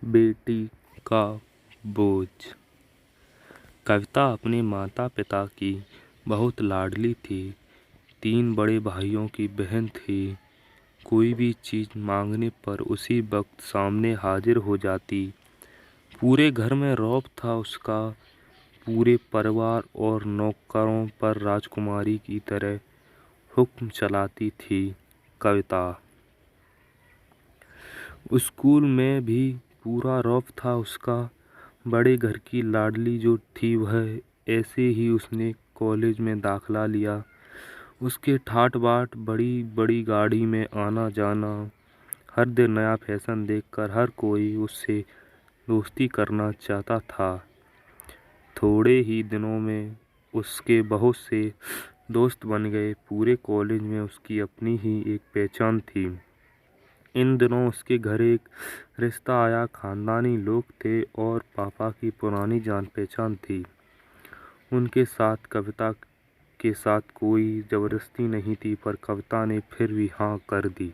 बेटी का बोझ। कविता अपने माता पिता की बहुत लाडली थी। 3 बड़े भाइयों की बहन थी। कोई भी चीज़ मांगने पर उसी वक्त सामने हाजिर हो जाती। पूरे घर में रौब था उसका। पूरे परिवार और नौकरों पर राजकुमारी की तरह हुक्म चलाती थी कविता। स्कूल में भी पूरा रौब था उसका। बड़े घर की लाडली जो थी वह ऐसे ही उसने कॉलेज में दाखिला लिया। उसके ठाट बाट बड़ी बड़ी गाड़ी में आना जाना। हर दिन नया फैशन देखकर हर कोई उससे दोस्ती करना चाहता था। थोड़े ही दिनों में उसके बहुत से दोस्त बन गए। पूरे कॉलेज में उसकी अपनी ही एक पहचान थी। इन दिनों उसके घर एक रिश्ता आया। खानदानी लोग थे और पापा की पुरानी जान पहचान थी। उनके साथ कविता के साथ कोई जबरदस्ती नहीं थी, पर कविता ने फिर भी हाँ कर दी,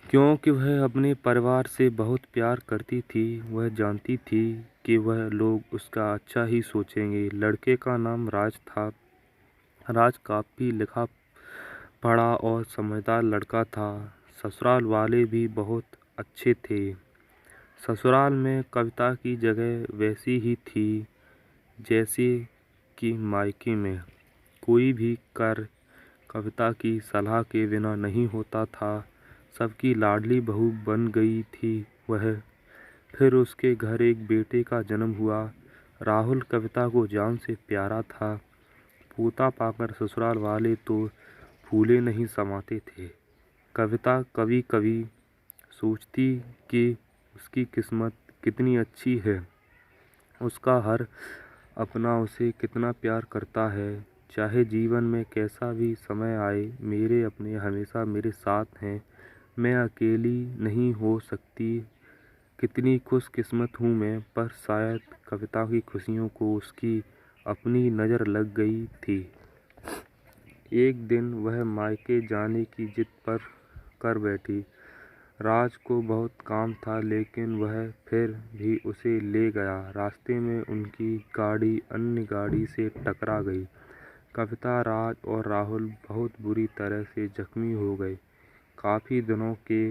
क्योंकि वह अपने परिवार से बहुत प्यार करती थी। वह जानती थी कि वह लोग उसका अच्छा ही सोचेंगे। लड़के का नाम राज था। राज काफ़ी लिखा पढ़ा और समझदार लड़का था। ससुराल वाले भी बहुत अच्छे थे। ससुराल में कविता की जगह वैसी ही थी जैसे कि मायके में। कोई भी कार्य कविता की सलाह के बिना नहीं होता था। सबकी लाडली बहू बन गई थी वह। फिर उसके घर एक बेटे का जन्म हुआ। राहुल कविता को जान से प्यारा था। पोता पाकर ससुराल वाले तो फूले नहीं समाते थे। कविता कभी कभी सोचती कि उसकी किस्मत कितनी अच्छी है। उसका हर अपना उसे कितना प्यार करता है। चाहे जीवन में कैसा भी समय आए, मेरे अपने हमेशा मेरे साथ हैं। मैं अकेली नहीं हो सकती। कितनी खुशकिस्मत हूँ मैं। पर शायद कविता की खुशियों को उसकी अपनी नज़र लग गई थी। एक दिन वह मायके जाने की जिद पर कर बैठी। राज को बहुत काम था, लेकिन वह फिर भी उसे ले गया। रास्ते में उनकी गाड़ी अन्य गाड़ी से टकरा गई। कविता, राज और राहुल बहुत बुरी तरह से जख्मी हो गए। काफ़ी दिनों के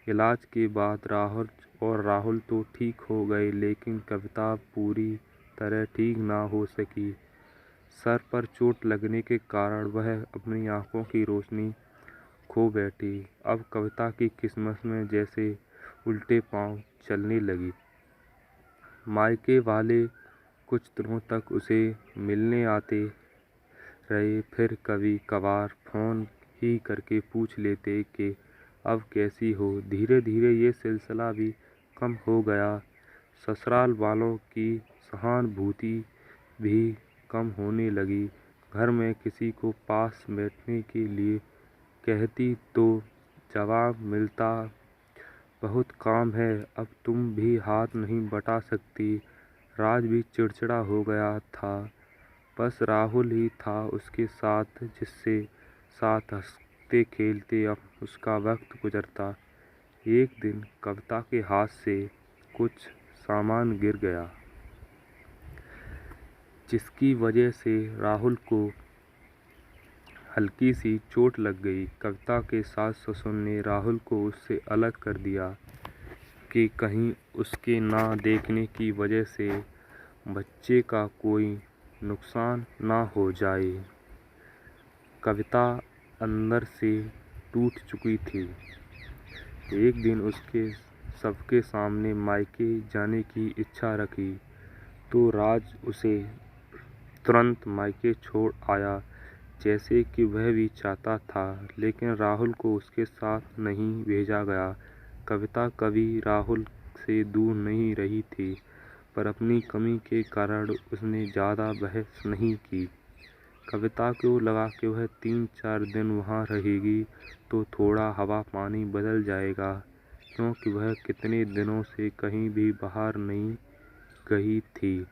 इलाज के बाद राहुल तो ठीक हो गए, लेकिन कविता पूरी तरह ठीक ना हो सकी। सर पर चोट लगने के कारण वह अपनी आंखों की रोशनी खो बैठी। अब कविता की किस्मत में जैसे उल्टे पांव चलने लगी। मायके वाले कुछ दिनों तक उसे मिलने आते रहे, फिर कभी कभार फ़ोन ही करके पूछ लेते कि अब कैसी हो। धीरे धीरे ये सिलसिला भी कम हो गया। ससुराल वालों की सहानुभूति भी कम होने लगी। घर में किसी को पास बैठने के लिए कहती तो जवाब मिलता, बहुत काम है, अब तुम भी हाथ नहीं बटा सकती। राज भी चिड़चिड़ा हो गया था। बस राहुल ही था उसके साथ, जिससे साथ हंसते खेलते अब उसका वक्त गुजरता। एक दिन कविता के हाथ से कुछ सामान गिर गया, जिसकी वजह से राहुल को हल्की सी चोट लग गई। कविता के सास ससुर ने राहुल को उससे अलग कर दिया कि कहीं उसके ना देखने की वजह से बच्चे का कोई नुकसान ना हो जाए। कविता अंदर से टूट चुकी थी। एक दिन उसके सबके सामने मायके जाने की इच्छा रखी तो राज उसे तुरंत मायके छोड़ आया, जैसे कि वह भी चाहता था, लेकिन राहुल को उसके साथ नहीं भेजा गया। कविता कभी राहुल से दूर नहीं रही थी, पर अपनी कमी के कारण उसने ज़्यादा बहस नहीं की। कविता को लगा कि वह 3-4 दिन वहाँ रहेगी तो थोड़ा हवा पानी बदल जाएगा, क्योंकि वह कितने दिनों से कहीं भी बाहर नहीं गई थी।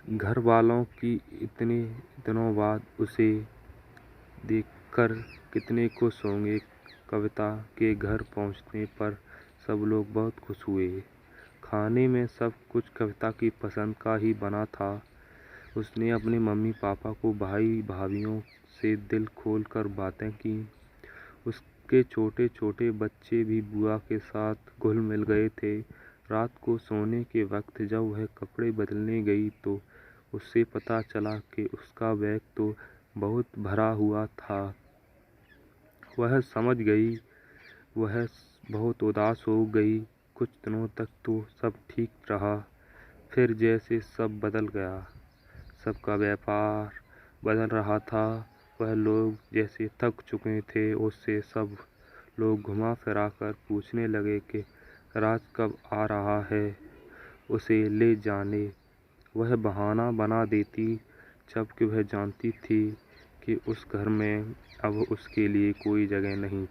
घर वालों की इतने दिनों बाद उसे देखकर कितने खुश होंगे। कविता के घर पहुंचने पर सब लोग बहुत खुश हुए। खाने में सब कुछ कविता की पसंद का ही बना था। उसने अपने मम्मी पापा को, भाई भाभियों से दिल खोल कर बातें की। उसके छोटे छोटे बच्चे भी बुआ के साथ घुल मिल गए थे। रात को सोने के वक्त जब वह कपड़े बदलने गई तो उससे पता चला कि उसका बैग तो बहुत भरा हुआ था। वह समझ गई। वह बहुत उदास हो गई। कुछ दिनों तक तो सब ठीक रहा, फिर जैसे सब बदल गया। सबका व्यापार बदल रहा था। वह लोग जैसे थक चुके थे। उससे सब लोग घुमा फिरा कर पूछने लगे कि राज कब आ रहा है, उसे ले जाने। वह बहाना बना देती, जबकि वह जानती थी कि उस घर में अब उसके लिए कोई जगह नहीं।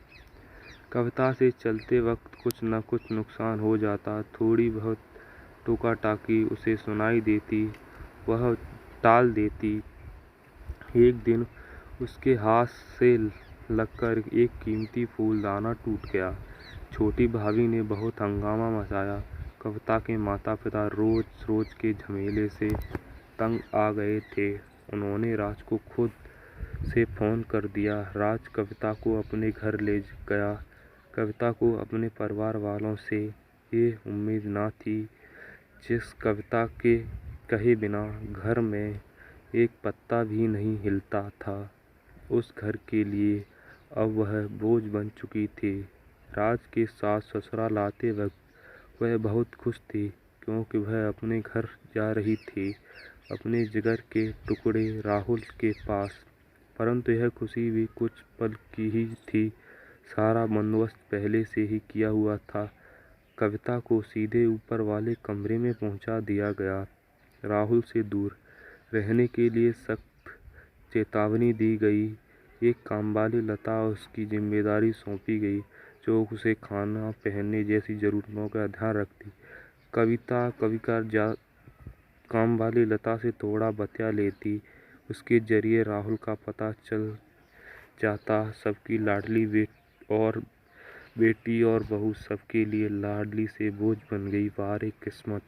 कविता से चलते वक्त कुछ न कुछ नुकसान हो जाता। थोड़ी बहुत टोका टाकी उसे सुनाई देती, वह टाल देती। एक दिन उसके हाथ से लगकर एक कीमती फूलदाना टूट गया। छोटी भाभी ने बहुत हंगामा मचाया। कविता के माता पिता रोज रोज के झमेले से तंग आ गए थे। उन्होंने राज को खुद से फ़ोन कर दिया। राज कविता को अपने घर ले गया। कविता को अपने परिवार वालों से ये उम्मीद न थी। जिस कविता के कहे बिना घर में एक पत्ता भी नहीं हिलता था, उस घर के लिए अब वह बोझ बन चुकी थी। राज के साथ ससुराल आते वक्त वह बहुत खुश थी, क्योंकि वह अपने घर जा रही थी, अपने जिगर के टुकड़े राहुल के पास। परंतु यह खुशी भी कुछ पल की ही थी। सारा बंदोबस्त पहले से ही किया हुआ था। कविता को सीधे ऊपर वाले कमरे में पहुंचा दिया गया। राहुल से दूर रहने के लिए सख्त चेतावनी दी गई। एक कामवाली लता उसकी जिम्मेदारी सौंपी गई, जो उसे खाना पहनने जैसी ज़रूरतों का ध्यान रखती। कविता कभी-कभार कामवाली लता से थोड़ा बतिया लेती। उसके जरिए राहुल का पता चल जाता। सबकी लाडली बेटी और बहू सबके लिए लाडली से बोझ बन गई। वारे किस्मत।